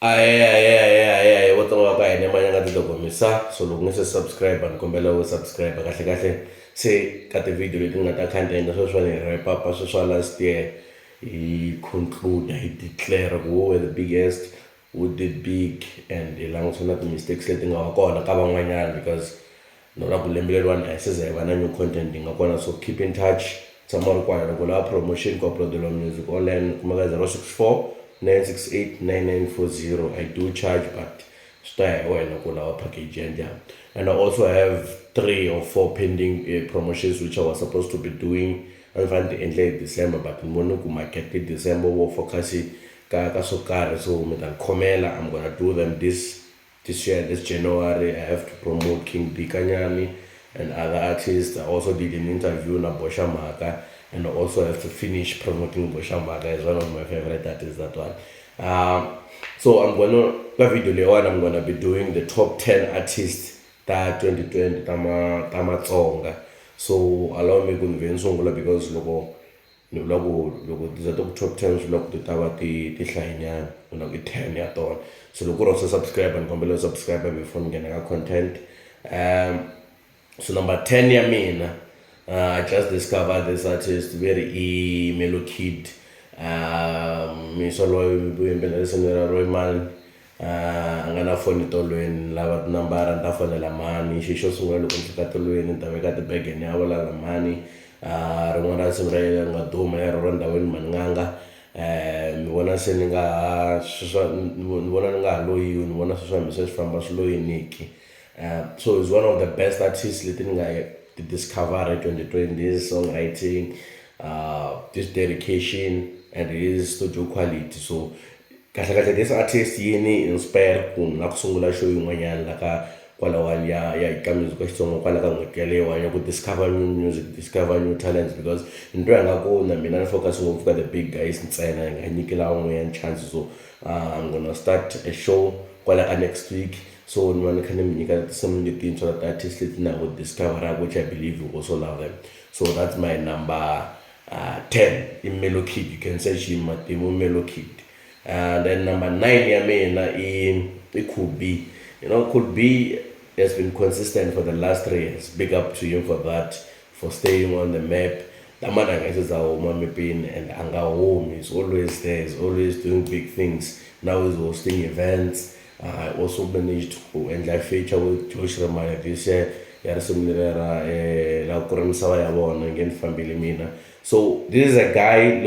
Aye, wotonga ka ene manya nga tilogomisa so loko nge se subscribe ni kombela u subscribe kahle kahle se ka ti-video leti nga ta content sweswo ni wrap up sweswa last year hi conclude hi declare ku who were the biggest, who did big, and hi langutisa na ti-mistakes leti nga va kona ka van'wanyana because nona ku lembe leriwani a hi siza hi va na new content yi nga kona, so keep in touch, tshama ri kwana loko lava promotion ku uploadeliwa music online kumeka 064 968 9940. I do charge, but stay when I package and I also have 3 or 4 pending promotions which I was supposed to be doing. I'm trying to end late December, but I'm going to market in December. We'll focus so Komela. I'm gonna do them this year, this January. I have to promote King Bikanyani and other artists. I also did an interview na Bosha Maka, and I also have to finish promoting Bosha Maka as one of my favorite artists, that one. So I'm gonna be doing the top 10 artists that 2020 Xitsonga. So allow me to Xitsonga because logo the top 10 logo the tawa ti hlainya no 10 ya ton. So look also subscribe and kombela subscribe before ngena content. So number 10 ya mina, I just discovered this artist, very mellow kid. Mi solo yimbelela Rhulani, angana foni tolweni lava tinambara ta fonela mani xo sungula loko ni fika tolweni ni ta veka tibegeni ya vola la mani. Rin'wana ra siku ra yena nga duma ya ro ndhawini maninganga. Mi vona se ni nga ni vona ni nga ha loyiwi, ni vona sweswi hambi se swi famba swi loyiniki. So he's one of the best artists leti ni nga ti discover in 2020. His songwriting, this dedication, and his studio quality. So kahle this artist yini inspire ku na ku sungula show yin'wanyana la ka kwalawani ya ka music wa Xitsonga kwala ka n'hweti yaleyo ya ku discover new music, discover new talents, because into ya nga ku na mina ni focus ngopfu ka the big guys ntsena, hi nga nyikela van'wanyana chance. So I'm gonna start a show kwala ka next week, so ni va ni kha ni mi nyika tinsimu letintshwa ta artist leti na ku discover, which I believe you also love them. So that's my number 10 in Mellow Kid. You can search him at the Mellow Kid. And then number 9 ya mina it could be, could be has been consistent for the last 3 years. Big up to him for that, for staying on the map. The man is our mommy pin and anga home. He's always there, he's always doing big things. Now he's hosting events. I also managed to end life feature with Josh Ramaya this year. La kurimisa ya vona again family mina. So this is a guy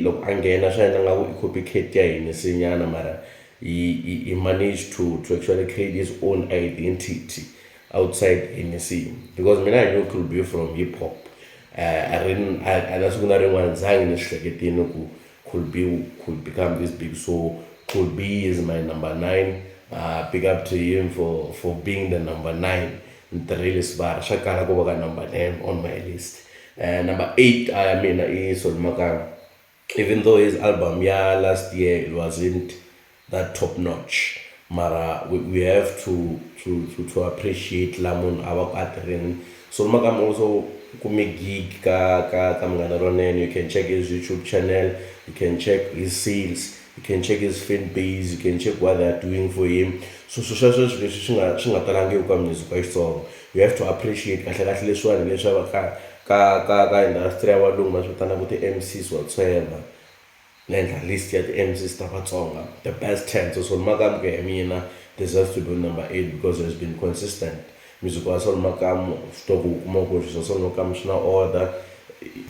look angena shana nga copycat ya yini sinyana, mara he managed to actually create his own identity outside in scene, because mina I knew could be from hip hop. I that's gonna rin'wana zangi ni hleketini ku could become this big. So could be is my number 9. Big up to him for being the number 9. The realist bar shakala go number 10 on my list. Number 8 I mean is Makamu. Even though his album last year it wasn't that top notch, mara we have to appreciate Lamon our pattern. So Makamu also make gig ka mngana ronene. You can check his YouTube channel, you can check his sales, you can check his fan base, you can check what they're doing for him. So swi nga talangi ka music wa Xitsonga. You have to appreciate kahle kahle leswiwani leswi ka industry ya valungu va swi vitana ku ti-MCs whatsoever. Na endla list ya ti-MCs ta Vatsonga, the best 10. So Makamu ke mina deserves to be number 8 because he has been consistent. Music wa Makamu swi ku kuma ku swilo Makamu swi na order,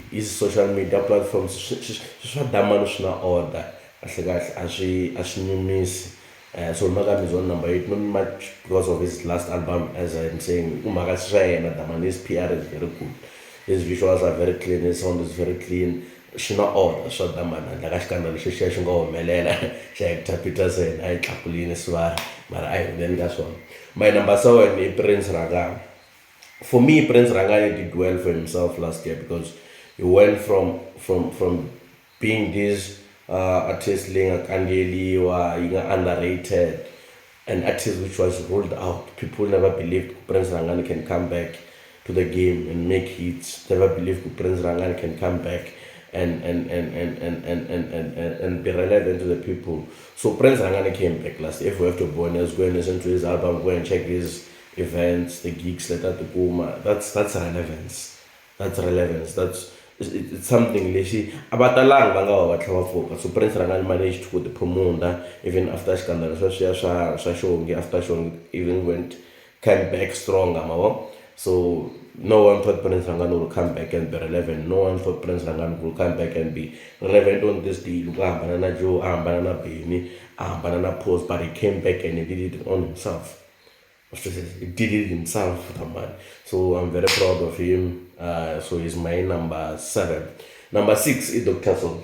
his social media platforms swi damani swi na order kahle kahle a swi nyumisi. So Makamu is on number 8, not much because of his last album, as I'm saying. His PR is very good, his visuals are very clean, his sound is very clean. Shina order so damana la ka xikandalo xexiya xi nga humelela xa Hector Peterson a yi tlakulini swara, mara a hi then ka swona. My number 7 is Prince Rhangani. For me, Prince Rhangani did well for himself last year because he went from being this artist linga kangeliwa, underrated, an artist which was ruled out. People never believed Prince Rhangani can come back to the game and make hits. Never believed Prince Rhangani can come back and be relevant to the people. So Prince Rhangani came back last year. If we have to go and let's go and listen to his album, go and check his events, the gigs, let that go. That's relevance. That's relevance. It's something lexi abatalang va nga va tlhava focus. So Prince Rhangani managed to put the promoter even after scandal swa Xongi, after Xongi even came back stronger, mavo. So no one thought Prince Rhangani will come back and be relevant. No one thought Prince Rhangani will come back and be relevant on this deal. Banana Joe, Banana Baby, Banana Post, but he came back and he did it on himself. He did it himself, the man. So I'm very proud of him. So he's my number 7. Number 6 is Dr. Soul.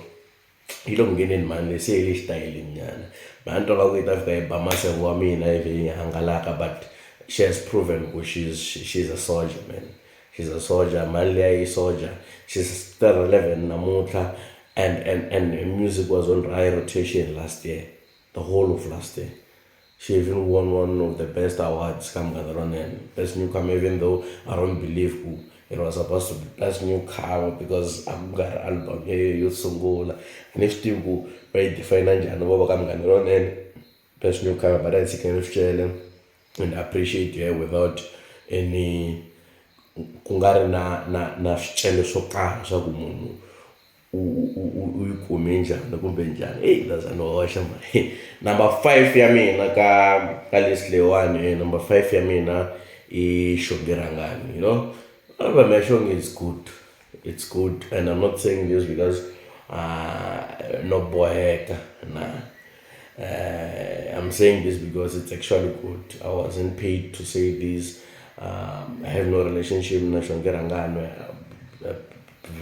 He don't get in, man. They say he's styling. Man, talk with that guy, Bamasa Wami, Hangalaka, but she has proven she's a soldier, man. She's a soldier, Malia is soldier. She's still relevant, Namuta, and music was on high rotation last year, the whole of last year. She even won one of the best awards, and best newcomer, even though I don't believe who. It was supposed to be best newcomer because I'm got an album here, Xitsonga, and if still go by define and best newcomer, but that's kind of challenge and appreciate you without any kungari na swicele swo karhi swa ku munhu u yi kume njhani kumbe njhani. Hey, doesn't hoxa mali. Number 5 ya mina ka list leyiwani, number 5 ya mina i Xongi Rhangani. You know, album ya Xongi is good. It's good, and I'm not saying this because no boyeka, nah. I'm saying this because it's actually good. I wasn't paid to say this. I have no relationship with Xongi Rhangani.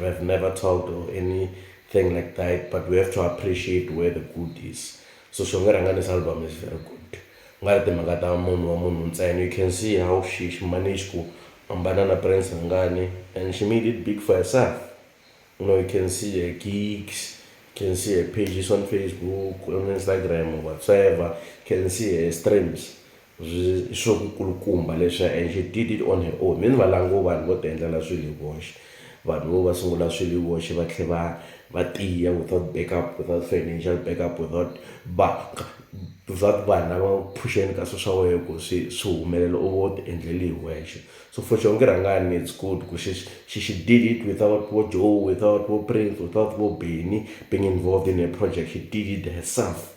I've never talked or anything like that, but we have to appreciate where the good is. So Xongi Rhangani's album is very good. And you can see how she managed to banana Prince Rhangani, and she made it big for herself. You know, you can see her gigs, you can see her pages on Facebook, on Instagram, or whatsoever. You can see her streams. And she did it on her own. Means valango van got the endla swilo wash. But over sungula swilo wash but without backup, without financial backup, without banana pushing ka social way go see so melelo over the endleli wash. So for Xongi Rhangani, it's good because she did it without what Joe, without what Prince, without what Benny being involved in a project. She did it herself.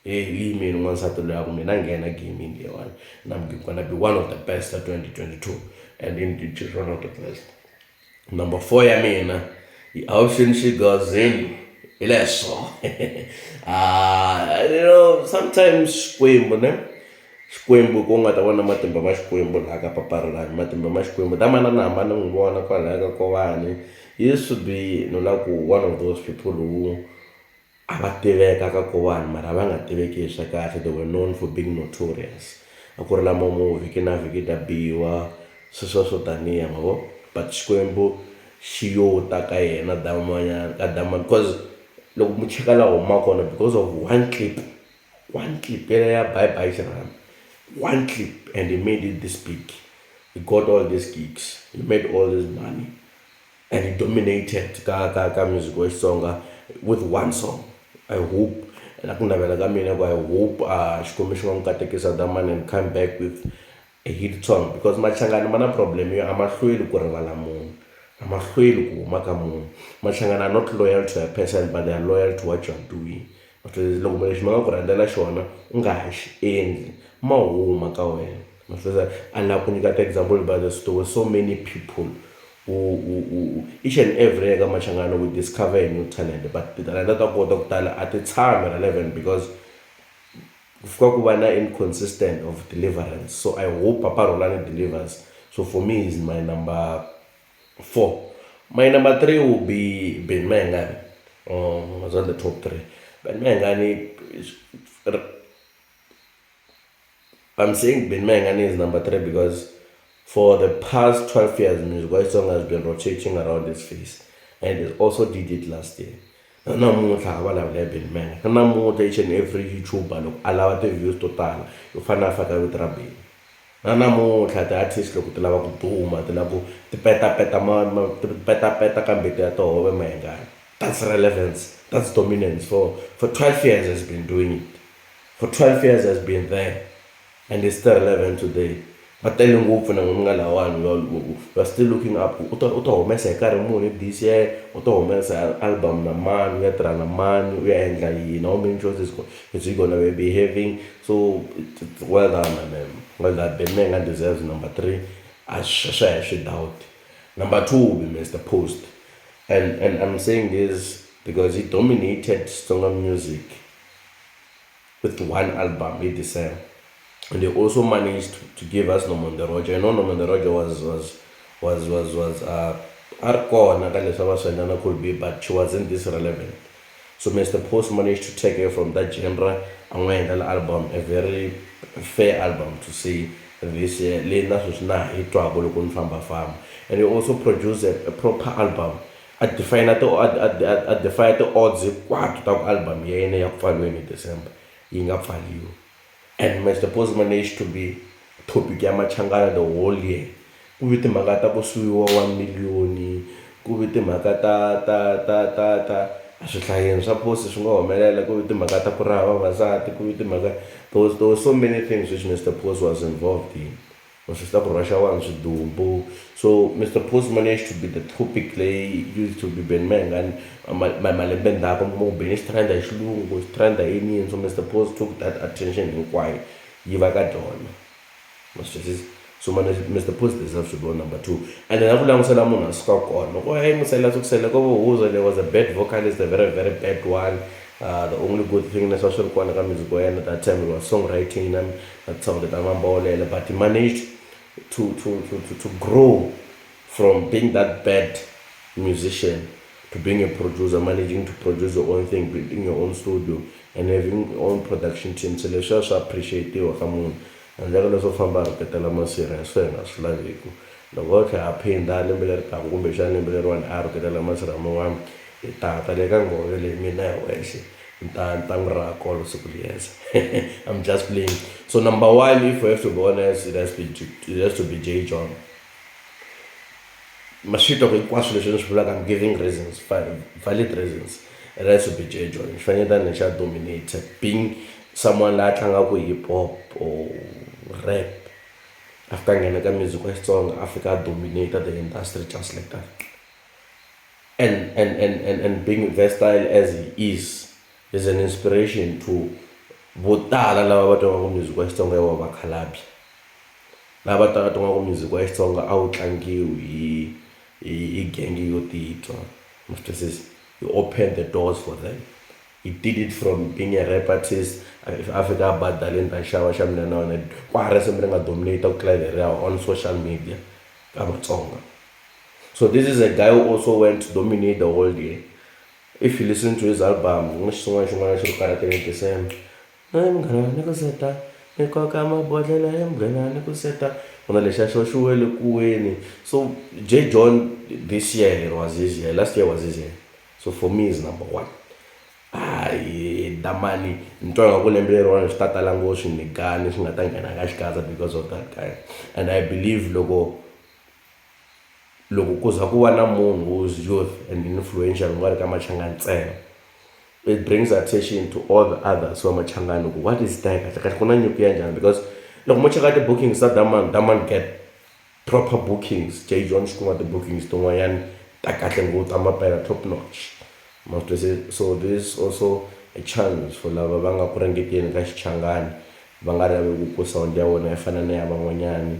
Hey, mean once I told her I'm gonna game in the one, and I'm gonna be one of the best at 2022, and indeed she's one of the best. Number 4, I mean, the option she goes in, less so. You know, sometimes Xikwembu ku nga ta vona matimba ma Xikwembu laha ka paparelani, matimba ma Xikwembu ta mana na hambana n'wi vona kwalaha ka Kovani. He used to be one of those people who ava tiveka ka Kovani mara va nga tiveki hi swa kahle. They were known for being notorious. A ku ri lama vhiki na vhiki ta biwa sweswo taniya mavo, but Xikwembu xi yo ta ka yena damanyana because loko mu cheka laha huma kona because of one clip ya bye bye Xirhami. One clip, and he made it this big. He got all these gigs. He made all this money, and he dominated ka music wa Xitsonga with one song. I hope, and I hope Xikwembu xi nga n'wi katekisa damani and come back with a hit song, because Machangani mana problem yo amahlweli ku rivala munhu, amahlweli ku huma ka munhu. Machangani are not loyal to a person, but they are loyal to what you are doing. Loko lexi ma nga ku rhandzela xona u nga ha xi endli ma huma ka wena. I love ku nyika example, but there were so many people who each and every year ka Machangani will discover a new talent, but talenta ta kota ku tala a ti tshami relevant because ku fika ku va na inconsistent of deliverance. So I hope Papa Rhulani delivers. So for me, he's my number 4. My number 3 will be Mayengani. I was on the top 3. But Mayengani, I'm saying Mayengani is number 3 because for the past 12 years, music Xitsonga has been rotating around his face, and it also did it last year. Each and every YouTuber allow the views total. You find out with Rabbi. na namuntlha ti-artist loko ti lava ku duma ti lava ku ti peta kambe ti ya tihove Mayengani. That's relevance, that's dominance. For 12 years has been doing it, for 12 years has been there, and it's still relevant today. But tele ngopfu na n'wina lawani we are still looking up u ta humesa hi nkarhi muni this year, u ta humesa album na mani, u ya tirha na mani, u ya endla yini, how many shows is he gonna be having. So well done man, well done. The man deserves number 3. I should doubt. Number 2 will be Mr. Post, and I'm saying this because he dominated Xitsonga music with one album, he deserved. And they also managed to give us Nomonderoja. I know Nomonderoja was hardcore, could be, but she wasn't this relevant. So Mr. Post managed to take her from that genre and went an album, a very fair album to see this Lena Susna Hitwa Farm. And he also produced a proper album. At the final at the final odds album, yeah, in December. Inga value. And Mr. Post managed to be topic ya machangana the whole year. Kubiti magata bosuiwa 1 million, kubiti magata ta aswihlaheni swa post swi nga humelela, kubiti magata ku rava vasati, kubiti magata there was so many things which Mr. Post was involved in. So Mr. Post managed to be the topic lay used to be Ben Mayengani malembe ndako mo Ben stranda ihlungu stranda yini. So Mr. Post took that attention in quite yiva ka dona. So Mr. Post deserves to go number 2. And then akulangisela munhu asika kona ko yingisela sokusela ko Huzo, there was a bad vocalist, a very bad one. The only good thing is social kwana ka music at that time it was songwriting, and that's how the Tamambolela, but he managed to grow from being that bad musician to being a producer, managing to produce your own thing, building your own studio and having your own production team. So let's also appreciate you, Makamu. And then also famba ketela masira swenga slaviko. The work I pain that limber tangumbe shan limber 1 hour ketela masira mo itata le ka ngole mina wexe. I'm just playing. So number 1, if we have to be honest, it has to be J. John. Mashito relationship, like I'm giving reasons, valid reasons. It has to be J. John. If I need dominated, being someone like hip hop or rap, African music song, Africa dominated the industry just like that. And being versatile as he is an inspiration to botala lava va tonga ku music wa Xitsonga wa vakhalabi, lava tonga ku music wa Xitsonga a wu tlangiwi hi gengi yo titwa. He opened the doors for them. He did it from being a rap artist. If Africa badaleni ta xava xa mina na wena kware se mi nga dominate ku tlhela on social media ka Vatsonga. So this is a guy who also went to dominate the whole year. If you listen to his album, December. So J. John this year was his year, last year was his year. So for me is number 1. Damani ntonga ku lembe leri start lango swinigani swi nga ta nghena ka xikaza because of that guy. And I believe loko kuza ku va na munhu who's youth and influential nga ri ka Machangani ntsena, it brings attention to all the others who are Machangani. What is that? Because loko mo cheka ti-bookings ta Daman get proper bookings. J. John kuma ti-bookings tin'wanyani ta kahle ngopfu ta mapela top notch. So this is also a chance for lava va nga ku ringeteni ka Xichangani, va nga lavi ku sound ya vona yi fana na ya van'wanyani.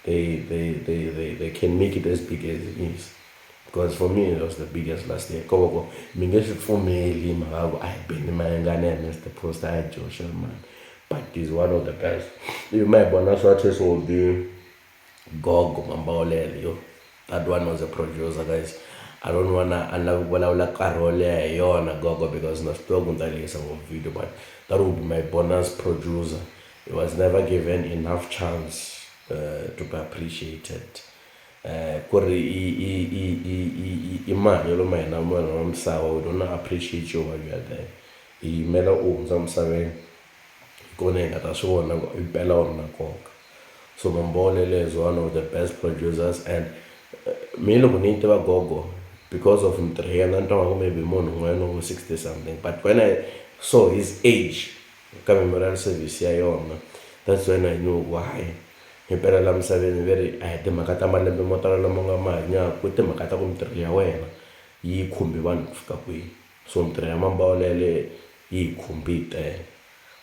They can make it as big as it is. Because for me it was the biggest last year. Koko mingeshi pfumeli mhaka I been Mayengani and Mr. Post I Joshua man. But he's one of the best. You might bonus artist will be Gogo Mambaolele, yo. That one was a producer, guys. I don't wanna karole yona Gogo because not still some video, but that would be my bonus producer. He was never given enough chance to be appreciated. Kuri imani lo mayena mwana wa msawa, we don't appreciate you while you are there. Imela umza msaveni kone ngata swona impela ona nkoka. so Mambonele is one of the best producers, and me loko ni tiva gogo because of Mtriana and maybe more no 60 something, but when I saw his age coming memorial service ya that's when I knew why himpela la misaveni very a hi timhaka ta malembe mo tala lama nga ma hanyaka ku timhaka ta ku mintirho ya wena yi khumbi vanhu ku fika kwihi, so mintirho ya Mambonele yi khumbi tele.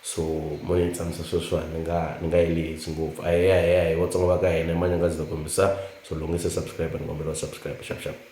So mo ni tsamisa sweswiwani ni nga yelisi ngopfu a hi Vatsonga va ka hina Manyanga ndzi ta kombisa so loko nge se subscribe ni kombela subscribe sharp sharp.